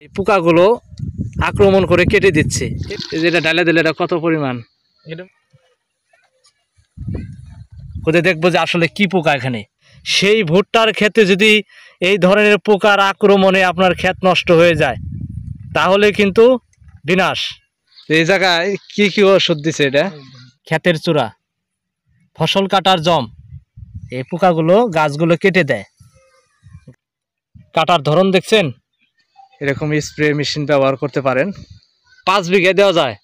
এই পোকাগুলো আক্রমণ করে কেটে দিচ্ছে। যেটা ডালে দিলে এটা কত পরিমাণ কোথায় দেখবো যে আসলে কি পোকা এখানে। সেই ভুট্টার ক্ষেতে যদি এই ধরনের পোকার আক্রমণে আপনার ক্ষেত নষ্ট হয়ে যায় তাহলে কিন্তু বিনাশ। এই জায়গায় কি কি ওষুধ দিছে? এটা ক্ষেতের চূড়া, ফসল কাটার জম। এই পোকাগুলো গাছগুলো কেটে দেয়। কাটার ধরন দেখছেন? এরকম স্প্রে মেশিন ব্যবহার করতে পারেন। 5 বিঘা দেওয়া যায়।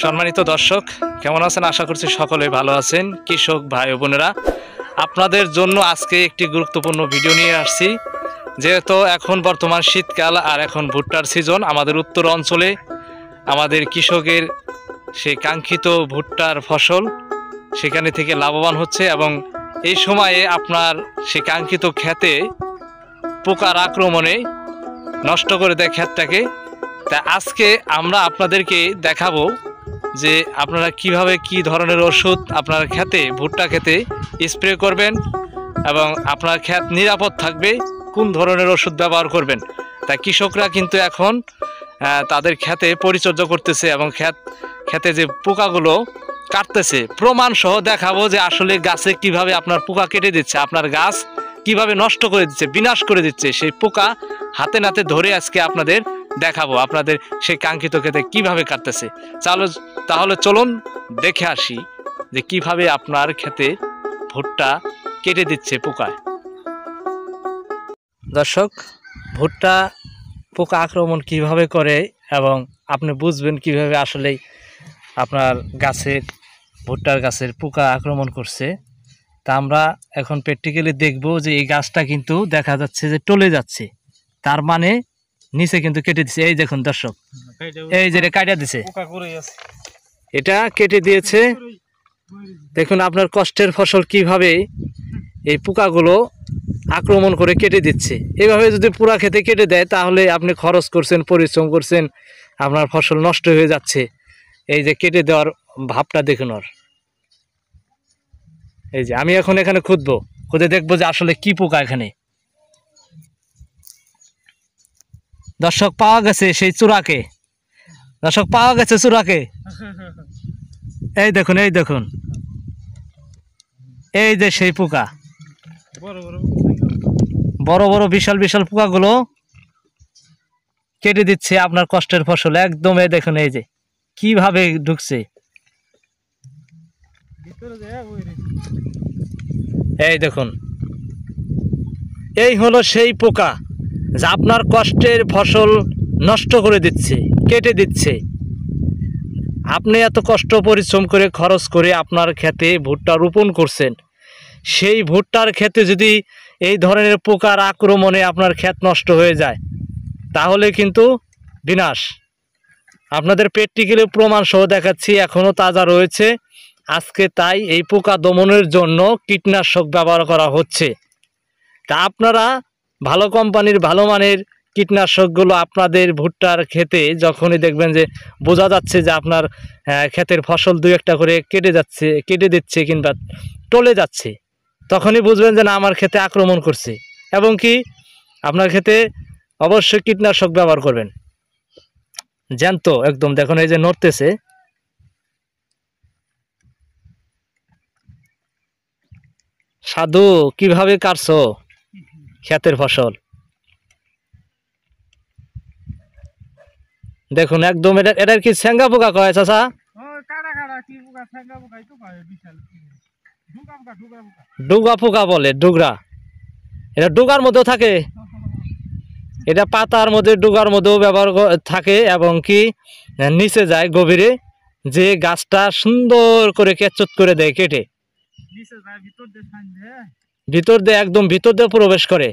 সম্মানিত দর্শক, কেমন আছেন? আশা করছি সকলে ভালো আছেন। কৃষক ভাই ও বোনেরা, আপনাদের জন্য আজকে একটি গুরুত্বপূর্ণ ভিডিও নিয়ে আসছি। যেহেতু এখন বর্তমান শীতকাল আর এখন ভুট্টার সিজন, আমাদের উত্তর অঞ্চলে আমাদের কৃষকের সেই কাঙ্ক্ষিত ভুট্টার ফসল সেখানে থেকে লাভবান হচ্ছে এবং এই সময়ে আপনার সেই কাঙ্ক্ষিত ক্ষেতে পোকার আক্রমণে নষ্ট করে দেয় ক্ষেতটাকে। তা আজকে আমরা আপনাদেরকে দেখাবো যে আপনারা কিভাবে কি ধরনের ওষুধ আপনার ক্ষেতে, ভুট্টা ক্ষেতে স্প্রে করবেন এবং আপনার ক্ষেত নিরাপদ থাকবে, কোন ধরনের ওষুধ ব্যবহার করবেন। তাই কৃষকরা কিন্তু এখন তাদের ক্ষেতে পরিচর্যা করতেছে এবং ক্ষেতে যে পোকাগুলো কাটতেছে প্রমাণ সহ দেখাবো যে আসলে গাছে কিভাবে আপনার পোকা কেটে দিচ্ছে, আপনার গাছ কিভাবে নষ্ট করে দিচ্ছে, বিনাশ করে দিচ্ছে। সেই পোকা হাতে নাতে ধরে আজকে আপনাদের দেখাবো, আপনাদের সেই কাঙ্ক্ষিত ক্ষেতে কিভাবে কাটতেছে। তাহলে চলুন দেখে আসি যে কিভাবে আপনার ক্ষেতে ভুট্টা কেটে দিচ্ছে পোকায়। দর্শক, ভুট্টা পোকা আক্রমণ কিভাবে করে এবং আপনি বুঝবেন কিভাবে আসলে আপনার গাছের, ভুট্টার গাছের পোকা আক্রমণ করছে। তা আমরা এখন প্র্যাকটিক্যালি দেখব যে এই গাছটা কিন্তু দেখা যাচ্ছে যে টলে যাচ্ছে, তার মানে নিচে কিন্তু কেটে দিচ্ছে। এই দেখুন দর্শক, এই যে কাটা দিছে, এটা কেটে দিয়েছে। দেখুন আপনার কষ্টের ফসল কিভাবে এই পোকাগুলো আক্রমণ করে কেটে দিচ্ছে। এইভাবে যদি পুরা খেতে কেটে দেয় তাহলে আপনি খরচ করছেন, পরিশ্রম করছেন, আপনার ফসল নষ্ট হয়ে যাচ্ছে। এই যে কেটে দেওয়ার ভাবটা দেখুন ওর। এই যে আমি এখন এখানে খুঁজে দেখবো যে আসলে কি পোকা এখানে। দর্শক, পাওয়া গেছে সেই চূড়াকে। দর্শক, পাওয়া গেছে চূড়াকে। এই দেখুন, এই দেখুন, এই যে সেই পোকা, বড় বড় বিশাল বিশাল পোকাগুলো কেটে দিচ্ছে আপনার কষ্টের ফসল একদম। এই দেখুন, এই যে কিভাবে ঢুকছে। এই দেখুন, এই হলো সেই পোকা যা আপনার কষ্টের ফসল নষ্ট করে দিচ্ছে, কেটে দিচ্ছে। আপনি এত কষ্ট পরিশ্রম করে খরচ করে আপনার ক্ষেতে ভুট্টা রোপণ করছেন, সেই ভুট্টার ক্ষেতে যদি এই ধরনের পোকার আক্রমণে আপনার ক্ষেত নষ্ট হয়ে যায় তাহলে কিন্তু বিনাশ। আপনাদের প্র্যাকটিক্যালি প্রমাণ সহ দেখাচ্ছি, এখনও তাজা রয়েছে আজকে। তাই এই পোকা দমনের জন্য কীটনাশক ব্যবহার করা হচ্ছে। তা আপনারা ভালো কোম্পানির, ভালো মানের কীটনাশকগুলো আপনাদের ভুট্টার ক্ষেতে যখনই দেখবেন যে বোঝা যাচ্ছে যে আপনার ক্ষেতের ফসল 2-1টা করে কেটে দিচ্ছে কিংবা টলে যাচ্ছে, তখনই বুঝবেন যে না, আমার ক্ষেতে আক্রমণ করছে। এবং কি আপনার ক্ষেতে অবশ্যই কীটনাশক ব্যবহার করবেন জ্যান্ত একদম। দেখুন এই যে নড়তেছে। সাধু, কিভাবে কাটছো ক্ষেতের ফসল? দেখুন একদম, এটার কি সেঙ্গা পোকা কয় চাচা? ডুগা পোকা বলে, ডুগরা। এটা ডুগার মধ্যেও থাকে, এটা পাতার মধ্যে, ডুগার মধ্যেও ব্যবহার থাকে এবং কি নিচে যায় গভীরে, যে গাছটা সুন্দর করে কেচত করে দেয় কেটে, ভিতর দিয়ে, একদম ভিতর দিয়ে প্রবেশ করে।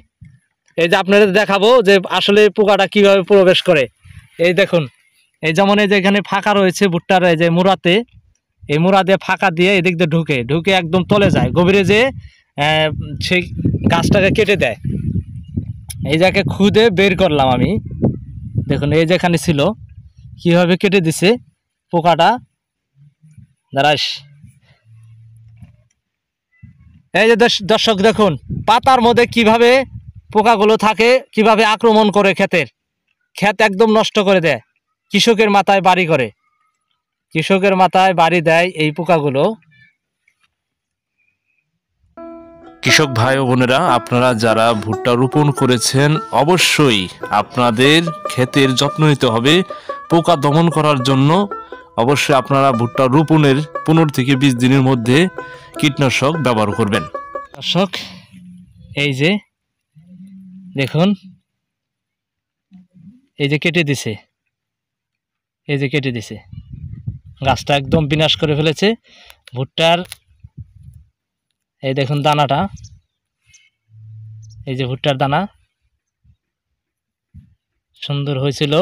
এই যে আপনাদের দেখাবো যে আসলে পোকাটা কিভাবে প্রবেশ করে। এই দেখুন, এই যেমন এই যে এখানে ফাঁকা রয়েছে ভুট্টার, এই যে মুড়াতে, এই মুড়া দিয়ে ফাঁকা দিয়ে এদিক দিয়ে ঢুকে একদম তলে যায় গভীরে, যে সেই গাছটাকে কেটে দেয়। এই জায়গায় খুদে বের করলাম আমি। দেখুন এই যেখানে ছিল কিভাবে কেটে দিছে পোকাটা। দাঁড়াস, এই যে দর্শক দেখুন পাতার মধ্যে কিভাবে পোকাগুলো থাকে, কিভাবে আক্রমণ করে ক্ষেতের। ক্ষেত একদম নষ্ট করে দেয়, কৃষকের মাথায় বাড়ি করে, কৃষকের মাথায় বাড়ি দেয় এই পোকাগুলো। কৃষক ভাই ও বোনেরা, আপনারা যারা ভুট্টা রোপণ করেছেন অবশ্যই আপনাদের ক্ষেতের যত্ন নিতে হবে পোকা দমন করার জন্য। অবশ্যই আপনারা ভুট্টা রোপণের 15 থেকে 20 দিনের মধ্যে কীটনাশক ব্যবহার করবেন। দর্শক, এই যে দেখুন, এই যে কেটে দিছে, এই যে কেটে দিছে, গাছটা একদম বিনাশ করে ফেলেছে ভুট্টার। এই দেখুন দানাটা, এই যে ভুট্টার দানা সুন্দর হয়েছিল,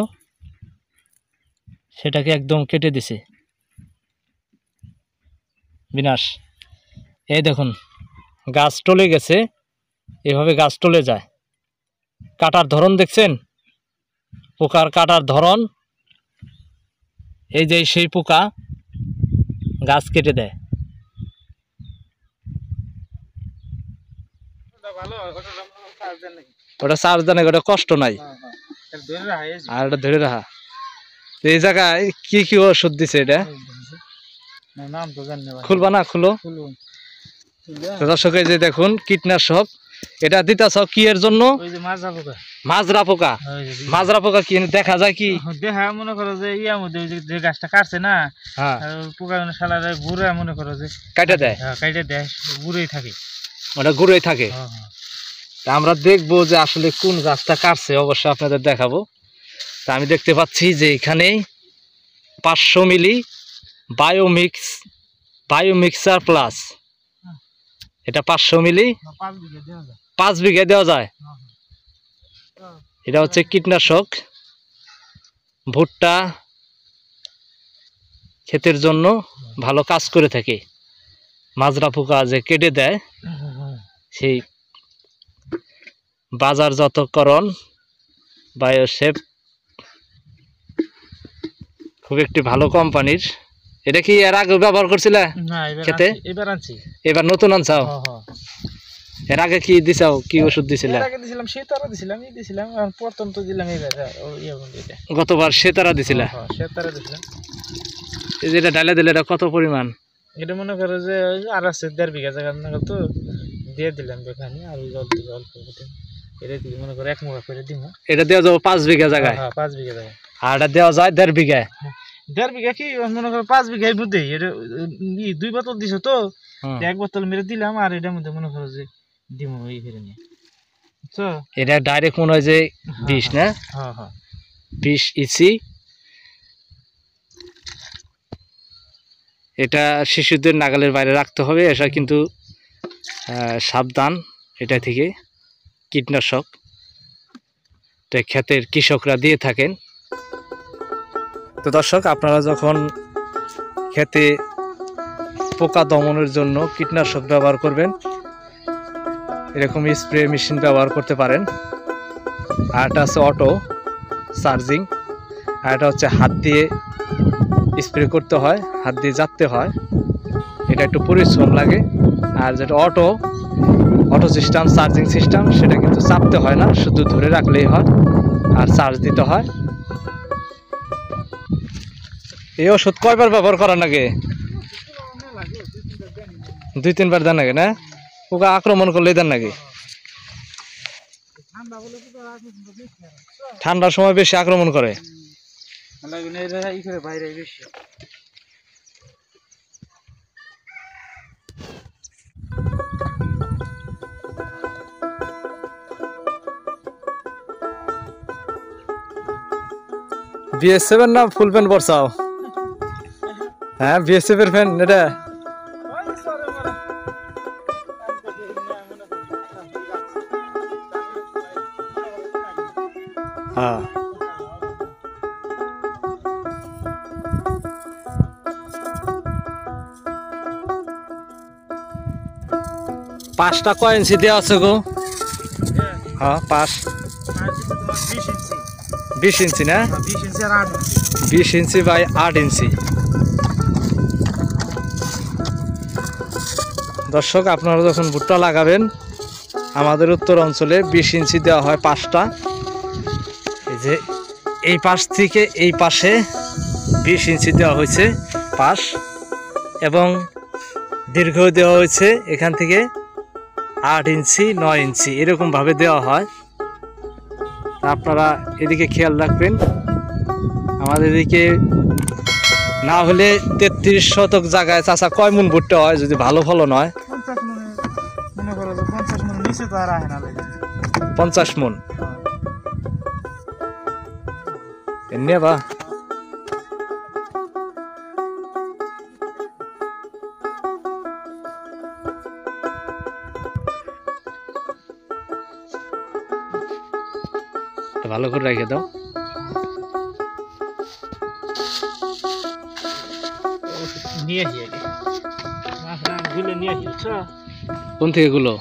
সেটাকে একদম কেটে দিছে, বিনাশ। এই দেখুন গাছ টলে গেছে, এভাবে গাছ টলে যায়। কাটার ধরন দেখছেন, পোকার কাটার ধরন, এই যে সেই পোকা গাছ কেটে দেয়। ওটা চার্জ দেয় না, ওটা কষ্ট নাই, আর এটা ধরে রাখা। এই জায়গায় কি কি ওষুধ দিছে এটা খুলবা না, খুলো। দর্শক এই যে দেখুন কীটনাশক, এটা দিতেছ কি এর জন্য? মাজরা পোকা। মাজরা পোকা কি দেখা যায়? কি দেখা মনে করো যে ইয়ার মধ্যে যে গাছটা কাটছে না, পোকা শালারে ঘুরে মনে করো যে কাটা দেয়, কাটে দেয়, ঘুরেই থাকে, ওটা ঘুরেই থাকে। আমরা দেখবো যে আসলে কোন গাছটা কাটছে, অবশ্যই আপনাদের দেখাবো। তা আমি দেখতে পাচ্ছি যে এখানে 500 মিলি বায়োমিক্সার প্লাস, এটা 500 মিলি 5 বিঘা দেওয়া যায়। এটা হচ্ছে কীটনাশক, ভুট্টা ক্ষেতের জন্য ভালো কাজ করে থাকে। মাজরা পোকা যে কেটে দেয়, সেই বাজারজাতকরণ বায়োসেফ খুব একটি ভালো কোম্পানির। এটা কি এর আগে ব্যবহার করছিলে খেতে? এবার নতুন আনছাও? এর আগে কি দিছাও, কি ওষুধ দিছিলে? গতবার সেতারা দিছিলে। এই যেটা ডালে দিলে এটা কত পরিমাণ? এটা মনে করো যে আর আছে 1.5 বিঘা জায়গা তো দিয়ে দিলাম বেখানি, আর অল্প এটা দিলে মনে করো 1 মুঠা করে দিব। এটা দেওয়া যাবে 5 বিঘা জায়গায়? 5 বিঘা জায়গায়। আর এটা দেওয়া যায় 1.5 বিঘা? 1.5 বিঘা কি মনে করো 5 বিঘার মধ্যে এটা 2 বোতল দিছো তো, 1 বোতল মেরে দিলাম, আর এটার মধ্যে মনে করো যে দিব এই ফিরে নিয়ে। বুঝছো? এটা ডাইরেক্ট মনে হয় যে 20 না? 20 ইসি। এটা শিশুদের নাগালের বাইরে রাখতে হবে, এটা কিন্তু সাবধান এটা থেকে। কীটনাশক ক্ষেতের কৃষকরা দিয়ে থাকেন। তো দর্শক, আপনারা যখন ক্ষেতে পোকা দমনের জন্য কীটনাশক ব্যবহার করবেন, এরকম স্প্রে মেশিন ব্যবহার করতে পারেন। আর এটা হচ্ছে অটো চার্জিং, আর এটা হচ্ছে হাত দিয়ে স্প্রে করতে হয়, হাত দিয়ে জাপতে হয়, এটা একটু পরিশ্রম লাগে। আর যেটা অটো সিস্টেম, চার্জিং সিস্টেম, সেটা কিন্তু চাপতে হয় না, শুধু ধরে রাখলেই হয় আর চার্জ দিতে হয়। এই ওষুধ কয়বার ব্যবহার করার লাগে? 2-3 বার দেন লাগে না? পোকা আক্রমণ করলেই দেন নাকি? ঠান্ডার সময় বেশি আক্রমণ করে। BS7 না ফুল প্যান্ট পরছাও? হ্যাঁ, BS7 এর প্যান্ট এটা। হ্যাঁ, পাঁচটা কয় ইঞ্চি দেওয়া আছে গো? হ্যাঁ, 20 ইঞ্চি না? 20 ইঞ্চি বাই 8 ইঞ্চি। দর্শক, আপনারা যখন ভুট্টা লাগাবেন, আমাদের উত্তর অঞ্চলে 20 ইঞ্চি দেওয়া হয় 5টা। এই যে এই পাশ থেকে এই পাশে 20 ইঞ্চি দেওয়া হয়েছে পাশ, এবং দীর্ঘ দেওয়া হয়েছে এখান থেকে 8 ইঞ্চি 9 ইঞ্চি এরকম ভাবে দেওয়া হয়। আপনারা এদিকে খেয়াল রাখবেন। আমাদের এদিকে না হলে 33 শতক জায়গায় চাচা কয় মন ভুট্টা হয় যদি ভালো ফলন হয়? 50 মনে, মনে করো যে 50 মনের নিচে তো আর আহে না ভাই। 50 মন এমনি বা ভালো করে রেখে দাও। নিয়ে আসি আগে মাছ গুলো নিয়ে আসি। কোন থেকে গুলো?